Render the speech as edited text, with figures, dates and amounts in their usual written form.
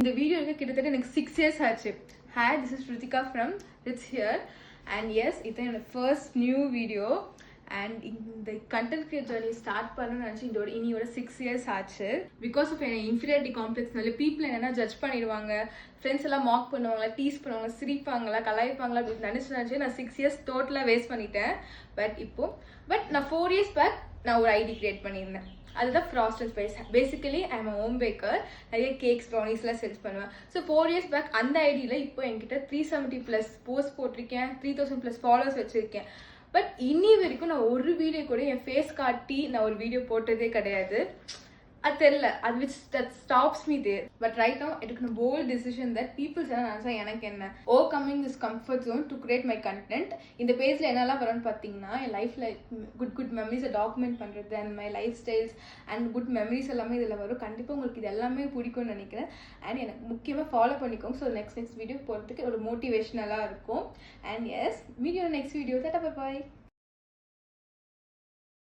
இந்த வீடியோ கிட்டத்தட்ட எனக்கு 6 years ஆச்சு. Hi, this is Ritika from Ritz here. And yes, இது என்னோட ஃபர்ஸ்ட் நியூ வீடியோ. அண்ட் இந்த கண்டென்ட் கிரியேட் ஜர்னி ஸ்டார்ட் பண்ணணும்னு நினச்சி இனியோட 6 years ஆச்சு. பிகாஸ் ஆஃப் என் இன்ஃபீரியாரிட்டி காம்ப்ளெக்ஸ்னால பீப்புள் என்னென்னா ஜட்ஜ் பண்ணிடுவாங்க, ஃப்ரெண்ட்ஸ் எல்லாம் மாக் பண்ணுவாங்களா, டீஸ் பண்ணுவாங்க, சிரிப்பாங்களா, கலாய்ப்பாங்களா அப்படின்னு நினச்சி நான் 6 years டோட்டலாக வேஸ்ட் பண்ணிட்டேன். பட் நான் 4 years பேக் நான் ஒரு ஐடி கிரியேட் பண்ணியிருந்தேன். அதுதான் frost and spice. Basically I am home baker. நிறைய கேக்ஸ் ப்ரௌனிஸ்லாம் சேல்ஸ் பண்ணுவேன். ஸோ 4 years பேக் அந்த ஐடியில் இப்போ என்கிட்ட 370+ போஸ்ட் போட்டிருக்கேன், 3000+ ஃபாலோவர்ஸ் வச்சுருக்கேன். பட் இன்னி வரைக்கும் நான் ஒரு வீடியோ கூட என் ஃபேஸ் காட்டி நான் ஒரு வீடியோ போட்டதே கிடையாது. அது தெரியல, அது which that stops me there. But right now எடுக்கணும் போல்ட் டிசிஷன் தட் பீப்புள்ஸ் என்ன நினச்சா எனக்கு என்ன, overcoming this comfort zone to create my content. இந்த பேஜில் என்னெல்லாம் வரும்னு பார்த்தீங்கன்னா, என் லைஃப்பில் குட் மெமரிஸை டாக்குமெண்ட் பண்ணுறது and my lifestyles and good memories எல்லாமே இதில் வரும். கண்டிப்பாக உங்களுக்கு இது எல்லாமே பிடிக்கும்னு நினைக்கிறேன். அண்ட் எனக்கு முக்கியமாக ஃபாலோ பண்ணிக்கோங்க. ஸோ நெக்ஸ்ட் வீடியோ போகிறதுக்கு ஒரு மோட்டிவேஷ்னலாக இருக்கும். And yes, meet you next video. Tata, bye bye.